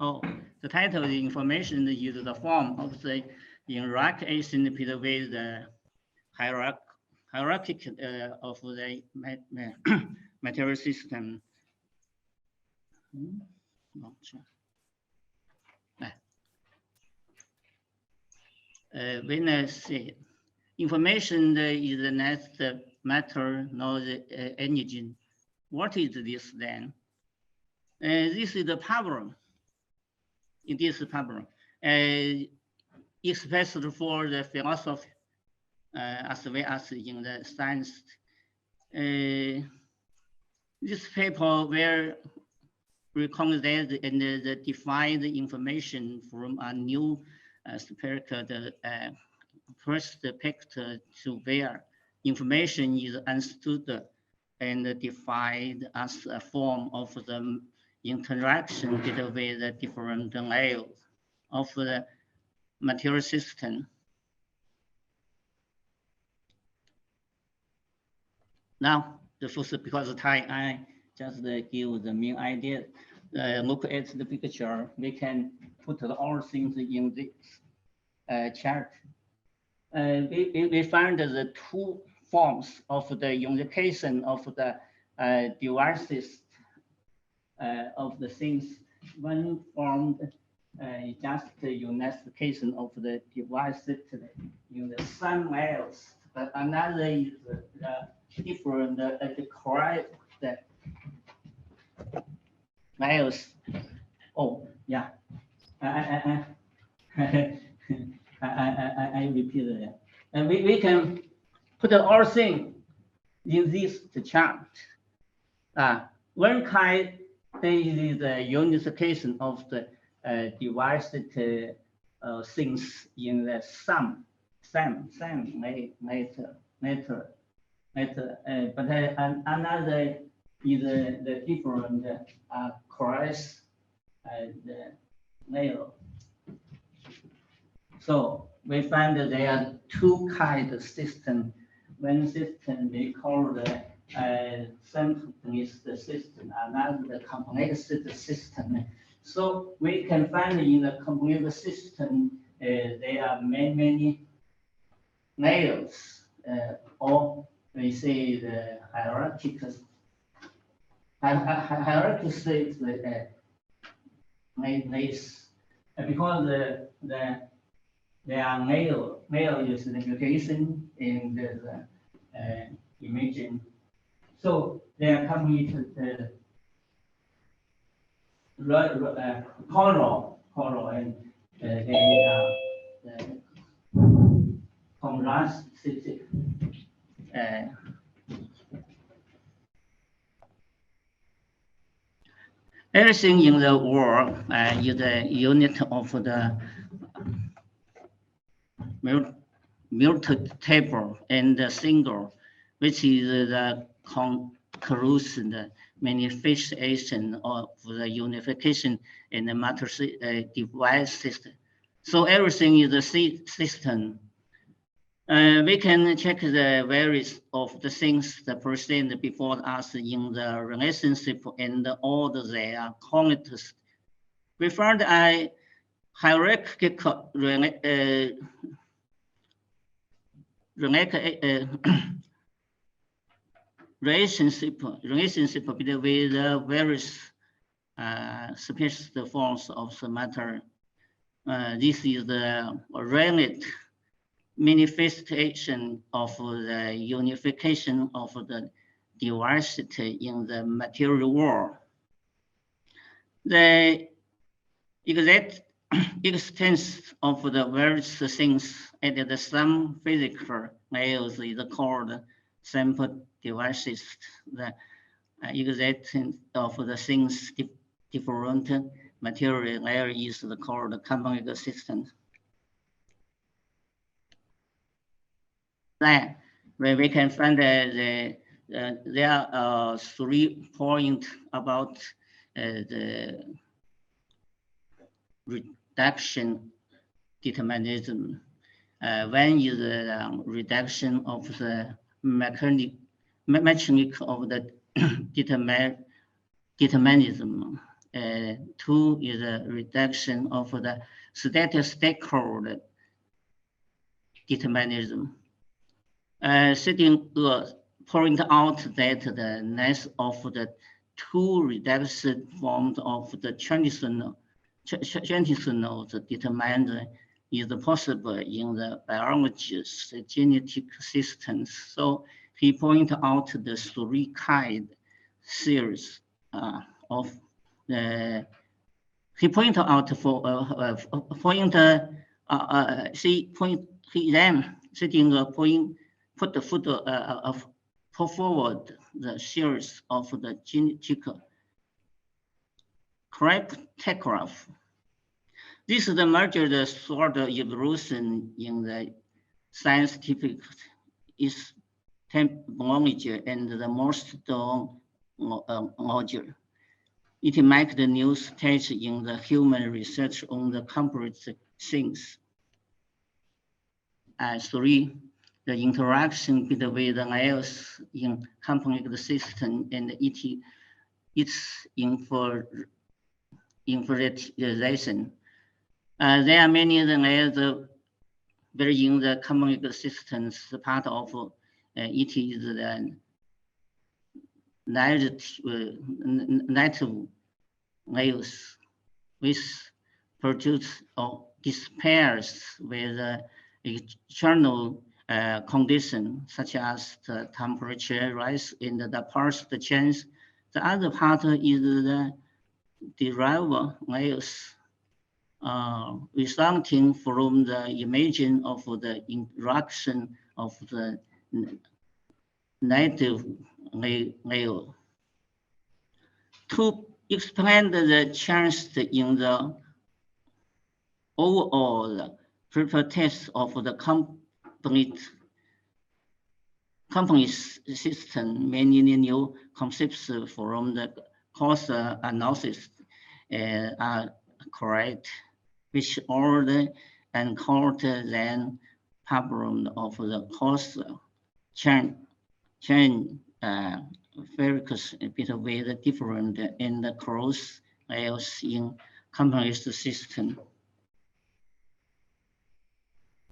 Oh, the title of the information is the form of the hierarchy syndicated with the hierarchy of the material system. When I say information is the next matter, not the energy. What is this then? This is the power. It is power. Expressed for the philosophy as well as in the science. These people were recognized and define the information from a new perspective to where information is understood and defined as a form of the interaction between the different layers of the material system. Now, the first, because of time, I just give the main idea. Look at the picture. We can put all things in this chart. We find the two forms of the unification of the devices of the things. One form just the unification of the devices in the same layers, but another is different, the correct layers. Oh, yeah. I repeat it. And we can put all things in this chart. One kind is the unification of the device things in the same matter. But another is the different cross the layer. So we find that there are two kinds of system. One system we call the synchronous system, another the complex system. So we can find in the complex system there are many layers, or we say the hierarchical states layers, because there are layer is the mutation in the imaging. So they are coming to the color, and they are the contrasted. Everything in the world is a unit of the multiple and the single, which is the conclusion manifestation of the unification in the matter device system. So everything is a system. We can check the various of the things that present before us in the relationship and all their connectors. We found a hierarchical relationship between the various specific forms of the matter. This is the related manifestation of the unification of the diversity in the material world. The exact extent of the various things at the same physical layers is called sample devices. The exact of the things different material layer is called complex system. Then where we can find there are 3 points about the reduction determinism. One is the reduction of the mechanic of the determinism. Two is a reduction of the stakeholder determinism. Sitting point out that the less of the two reduction forms of the transitional determinism is possible in the biology's genetic systems. So he pointed out the three kind series of the. He pointed out he then sitting put the foot put forward the series of the genetic cryptograph. This is the major sort of evolution in the scientific technology and the most module. It marks the new stage in the human research on the complex things. Three, the interaction between the layers in complex system and its infertilization. There are many layers within the complex systems. Part of it is the native layers, which produce or dispairs with external conditions such as the temperature rise in the parts the change. The other part is the derived layers resulting from the imaging of the interaction of the native layer. To explain the change in the overall properties of the complete system, many new concepts from the cost analysis are correct, which order and called then problem of the cost chain focus between the different and the cross layers in complex system.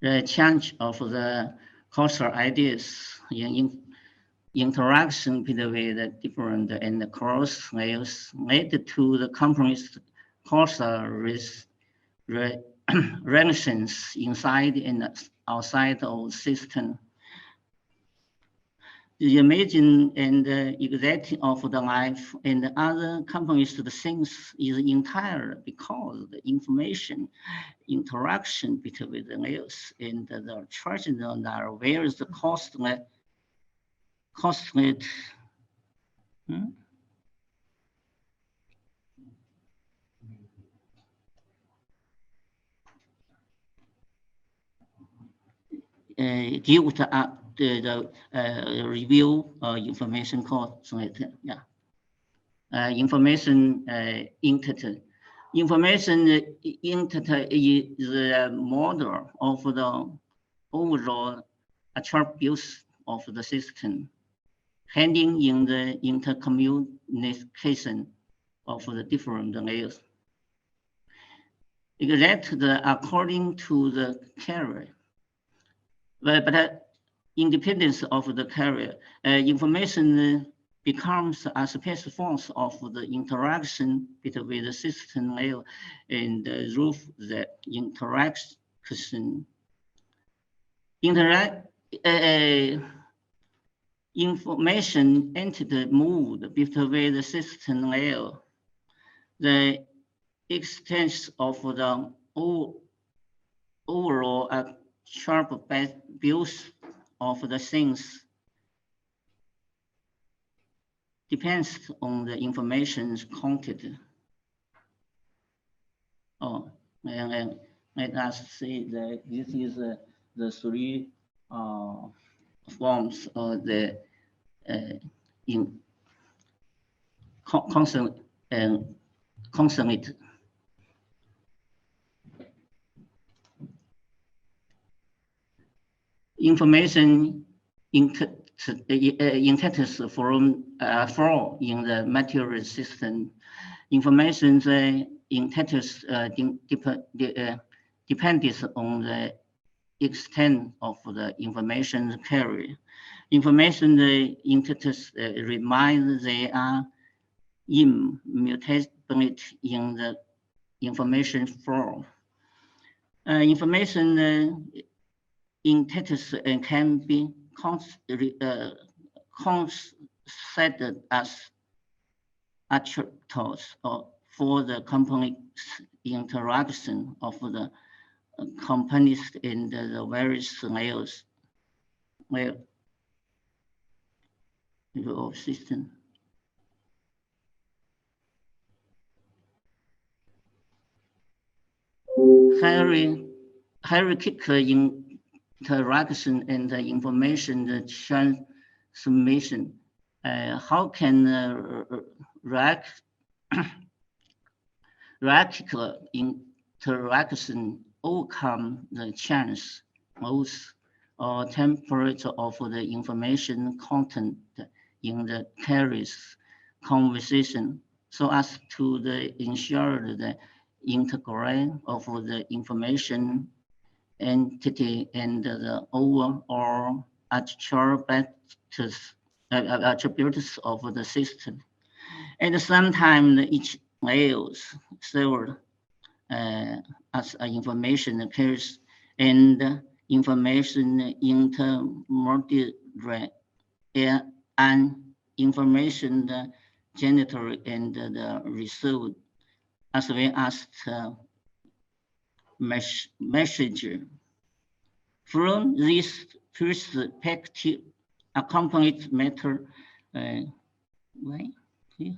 The change of the causal ideas in interaction between the different and the cross layers led to the complex causal relations inside and outside of the system. The imaging and the exacting of the life and the other complex things is entire because the information interaction between the layers and the traditional are where is the costlet give the review information code, information entity. Information entity is a model of the overall attributes of the system, handling in the intercommunication of the different layers. Exact according to the carrier. But independence of the carrier, information becomes a special force of the interaction between the system layer and the roof the interaction. Information entity moved between the system layer. The extent of the overall sharp views of the things depends on the information's content. Oh, and let us see that this is the three forms of the consonant and consonant. Information entities from flow in the material system. Information the entities depends on the extent of the information carried. Information the entities remind they are immutable in the information flow. Information entities can be considered as attributes for the complex interaction of the components in the various layers of system. Hierarchical interaction and the information transmission. How can hierarchical interaction overcome the chance, modes, or temperature of the information content in the carrier's conversation, so as to ensure the integration of the information entity and the overall attributes of the system. And sometimes each layer serves as information carriers and information intermediary and information generator and the receiver, as well as the messenger. From this perspective, a complete matter, right here.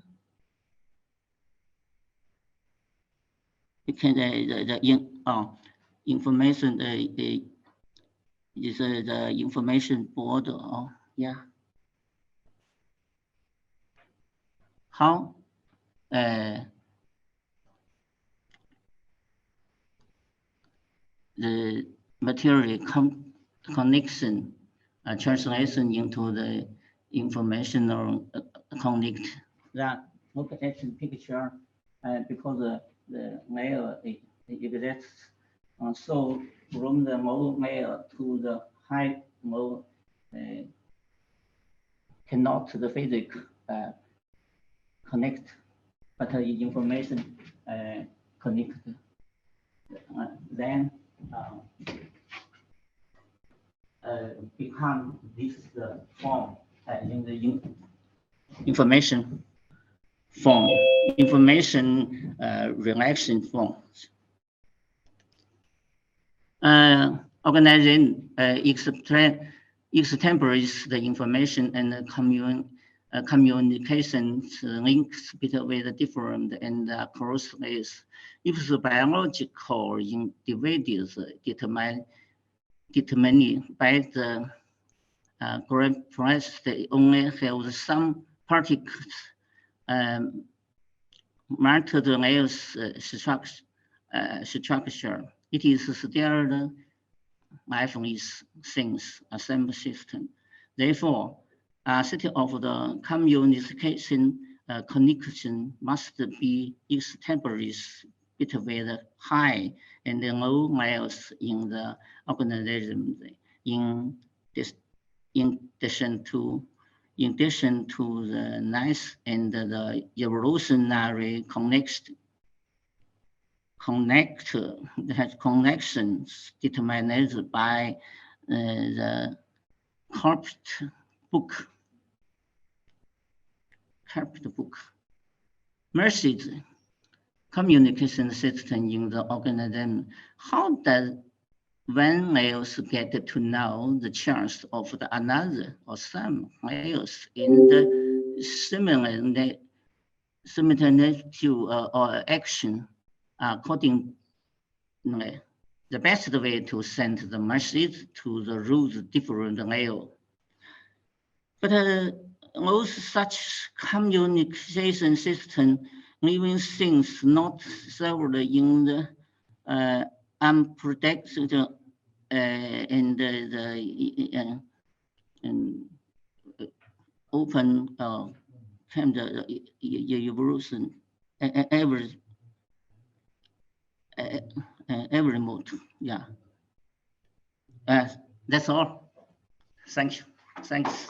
You can information is the information board. Yeah. How the material connection translation into the informational connect. That look at the picture, because the layer exists. So from the low layer to the high low cannot the physics connect, but the information connect. Then become this form in the information form, information relation forms. Organizing extemporates the information and communications links between the different and cross layers. If the biological individuals determined by the grape price, they only have some particles marked layers structure. It is still the lifeless things assembly system. Therefore, a set of the communication connection must be established between the high and the low layers in the organism. In addition to the nice and the evolutionary connections determined by the carpet book. Message communication system in the organism. How does one layers get to know the chance of the another or some layers in the simultaneity or action according the best way to send the message to the root different layer. But most such communication system living things not served in the unprotected and open kind of evolution every mode. Yeah. That's all. Thank you. Thanks.